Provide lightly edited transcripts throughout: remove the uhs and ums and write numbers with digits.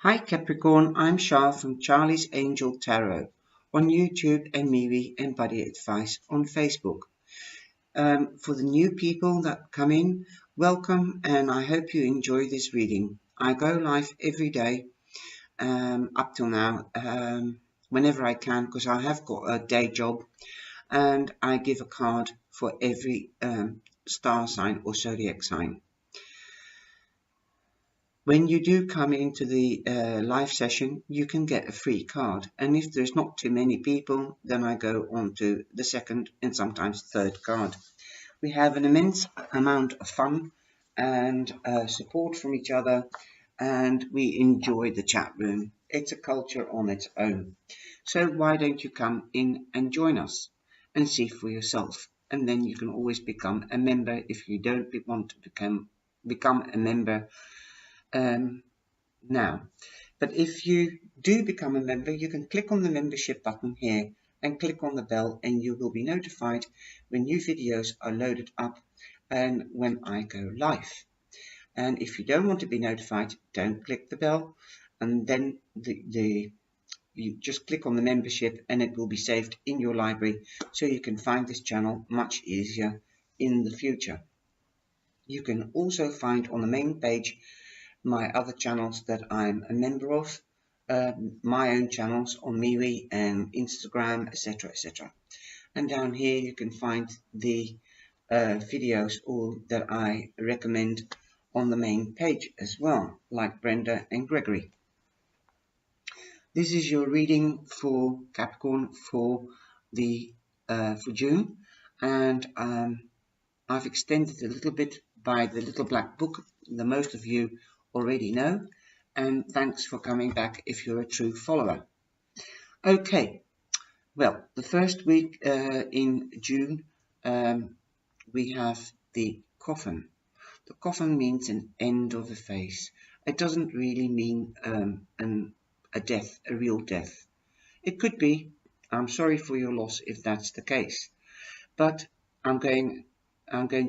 Hi Capricorn, I'm Shah from Charlie's Angel Tarot on YouTube and MeWe and Buddayadvies on Facebook. For the new people that come in, welcome and I hope you enjoy this reading. I go live every day up till now, whenever I can, because I have got a day job, and I give a card for every star sign or zodiac sign. When you do come into the live session, you can get a free card. And if there's not too many people, then I go on to the second and sometimes third card. We have an immense amount of fun and support from each other, and we enjoy the chat room. It's a culture on its own. So why don't you come in and join us and see for yourself? And then you can always become a member if you don't want to become a member now. But if you do become a member, you can click on the membership button here and click on the bell, and you will be notified when new videos are loaded up and when I go live. And if you don't want to be notified, don't click the bell, and then you just click on the membership and it will be saved in your library, so you can find this channel much easier in the future. You can also find on the main page my other channels that I'm a member of, my own channels on MeWe and Instagram, etc, etc. And down here you can find the videos all that I recommend on the main page as well, like Brenda and Gregory. This is your reading for Capricorn for June, and I've extended a little bit by the little black book that most of you already know, and thanks for coming back if you're a true follower. Okay, well, the first week in June we have the coffin. The coffin means an end of a phase. It doesn't really mean a death, a real death. It could be. I'm sorry for your loss if that's the case, but I'm going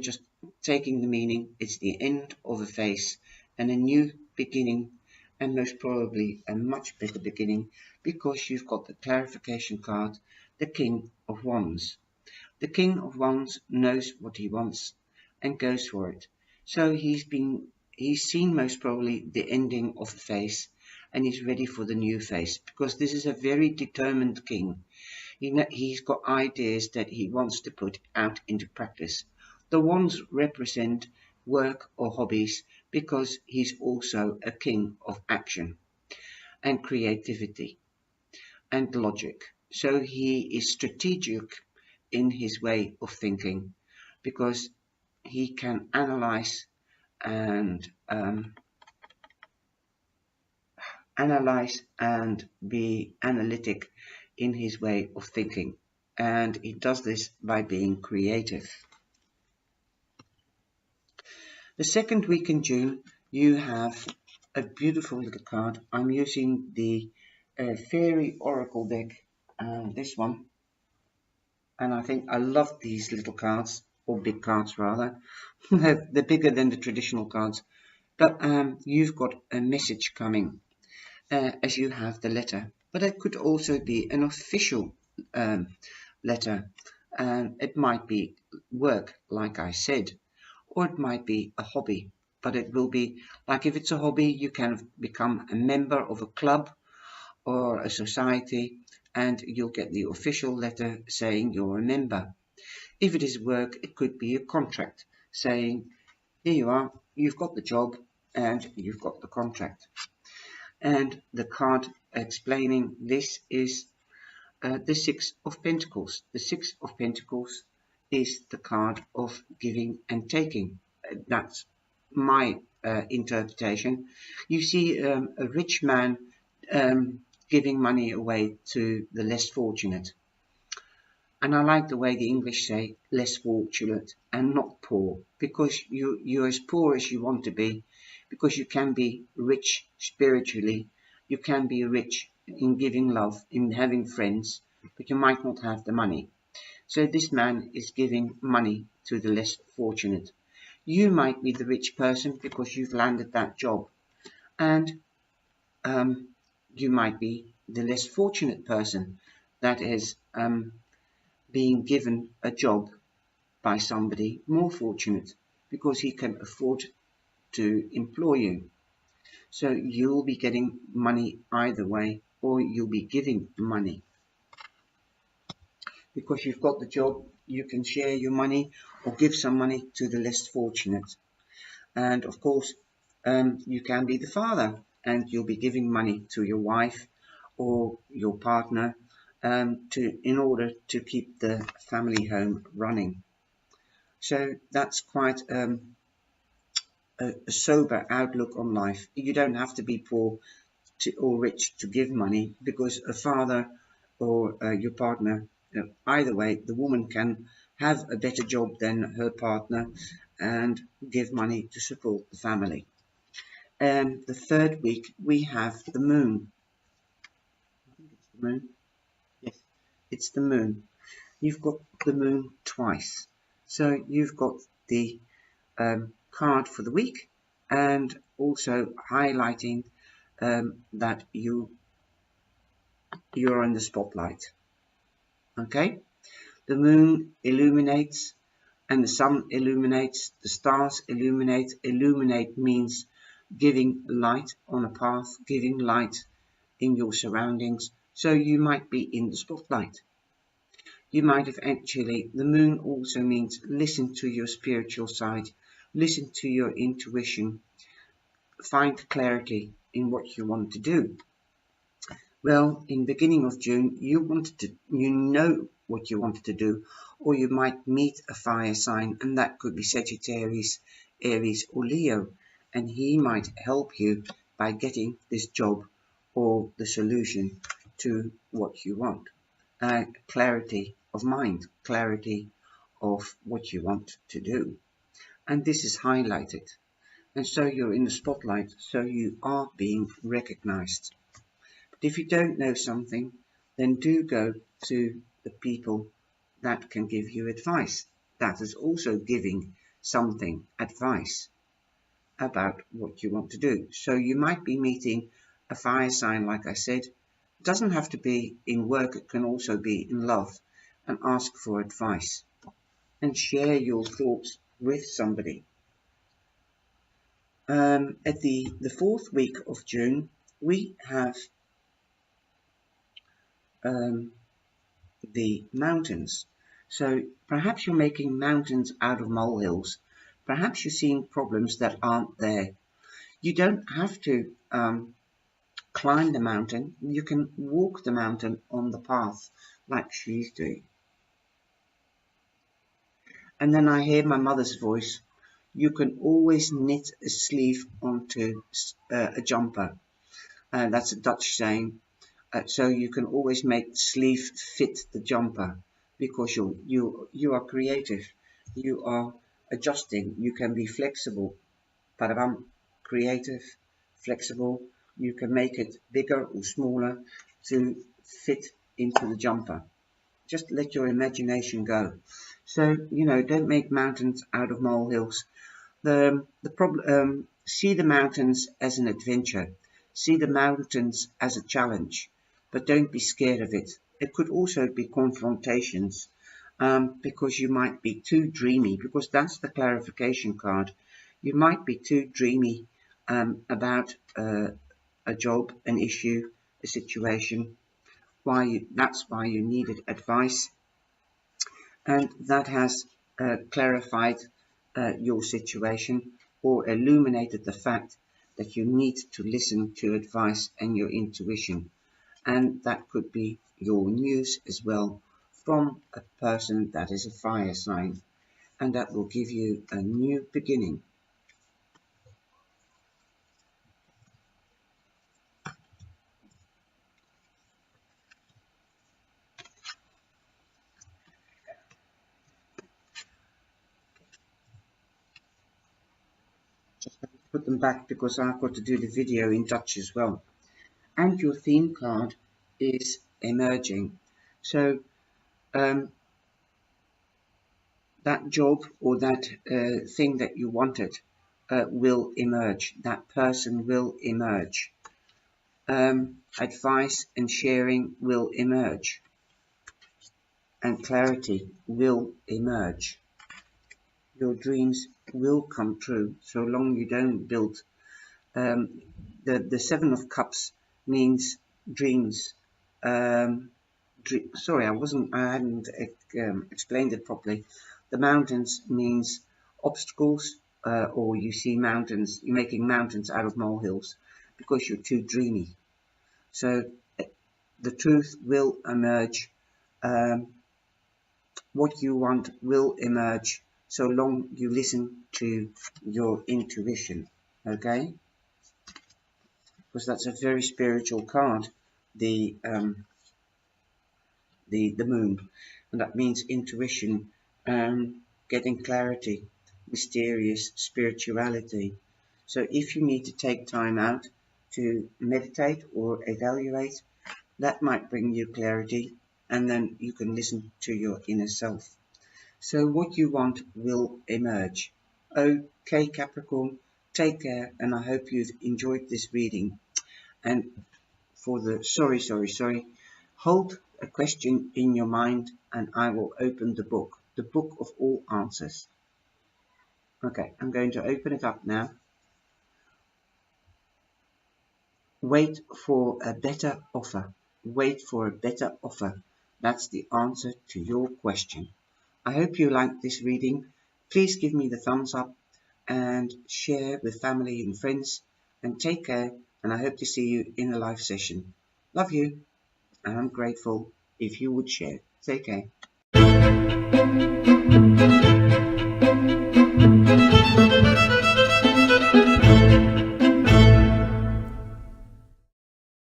just taking the meaning. It's the end of a phase and a new beginning, and most probably a much better beginning, because you've got the clarification card, the King of Wands. The King of Wands knows what he wants and goes for it. So he's seen most probably the ending of a phase, and he's ready for the new phase, because this is a very determined king. He's got ideas that he wants to put out into practice. The wands represent work or hobbies, because he's also a king of action and creativity and logic. So he is strategic in his way of thinking, because he can analyze and be analytic in his way of thinking, and he does this by being creative. The second week in June, you have a beautiful little card. I'm using the Fairy Oracle deck, this one, and I think I love these little cards, or big cards rather. They're bigger than the traditional cards, but you've got a message coming as you have the letter, but it could also be an official letter, and it might be work, like I said, or it might be a hobby, but it will be, like, if it's a hobby, you can become a member of a club or a society, and you'll get the official letter saying you're a member. If it is work, it could be a contract saying, here you are, you've got the job and you've got the contract. And the card explaining this is the Six of Pentacles. The Six of Pentacles is the card of giving and taking. That's my interpretation. You see a rich man giving money away to the less fortunate. And I like the way the English say less fortunate and not poor, because you're as poor as you want to be, because you can be rich spiritually, you can be rich in giving love, in having friends, but you might not have the money. So this man is giving money to the less fortunate. You might be the rich person because you've landed that job, and you might be the less fortunate person that is being given a job by somebody more fortunate because he can afford to employ you. So you'll be getting money either way, or you'll be giving money. Because you've got the job, you can share your money or give some money to the less fortunate. And of course, you can be the father and you'll be giving money to your wife or your partner in order to keep the family home running. So that's quite a sober outlook on life. You don't have to be poor or rich to give money, because a father or your partner, either way, the woman can have a better job than her partner and give money to support the family. And the third week we have the moon. I think it's the moon. Yes, it's the moon. You've got the moon twice. So you've got the card for the week and also highlighting that you're in the spotlight. Okay, the moon illuminates and the sun illuminates, the stars illuminate. Illuminate means giving light on a path, giving light in your surroundings. So you might be in the spotlight. You might have actually, the moon also means listen to your spiritual side, listen to your intuition, find clarity in what you want to do. Well, in the beginning of June, you know what you wanted to do, or you might meet a fire sign, and that could be Sagittarius, Aries, or Leo, and he might help you by getting this job or the solution to what you want. Clarity of mind, clarity of what you want to do, and this is highlighted, and so you're in the spotlight, so you are being recognized. But if you don't know something, then do go to the people that can give you advice. That is also giving something advice about what you want to do. So you might be meeting a fire sign, like I said. It doesn't have to be in work, it can also be in love, and ask for advice and share your thoughts with somebody. At the fourth week of June, we have the mountains. So perhaps you're making mountains out of molehills. Perhaps you're seeing problems that aren't there. You don't have to climb the mountain. You can walk the mountain on the path like she's doing. And then I hear my mother's voice. You can always knit a sleeve onto a jumper. That's a Dutch saying. So you can always make the sleeve fit the jumper, because you are creative, you are adjusting, you can be flexible. Parabam, creative, flexible. You can make it bigger or smaller to fit into the jumper. Just let your imagination go. So don't make mountains out of molehills. The problem. See the mountains as an adventure. See the mountains as a challenge, but don't be scared of it. It could also be confrontations, because you might be too dreamy, because that's the clarification card. You might be too dreamy about a job, an issue, a situation. That's why you needed advice, and that has clarified your situation or illuminated the fact that you need to listen to advice and your intuition. And that could be your news as well from a person that is a fire sign, and that will give you a new beginning. Just put them back because I've got to do the video in Dutch as well. And your theme card is emerging. So that job or that thing that you wanted will emerge. That person will emerge. advice and sharing will emerge, and clarity will emerge. Your dreams will come true, so long you don't build. Um, the Seven of Cups means dreams. Sorry, I hadn't explained it properly. The mountains means obstacles, or you see mountains, you're making mountains out of molehills because you're too dreamy. So the truth will emerge. Um, what you want will emerge, so long you listen to your intuition. Okay, because that's a very spiritual card. The the moon, and that means intuition, getting clarity, mysterious spirituality. So if you need to take time out to meditate or evaluate, that might bring you clarity, and then you can listen to your inner self. So what you want will emerge. Okay, Capricorn, take care, and I hope you've enjoyed this reading. And for the sorry, hold a question in your mind and I will open the book of all answers. Okay, I'm going to open it up now. Wait for a better offer. Wait for a better offer. That's the answer to your question. I hope you liked this reading. Please give me the thumbs up and share with family and friends, and take care, and I hope to see you in a live session. Love you, and I'm grateful if you would share. Take care.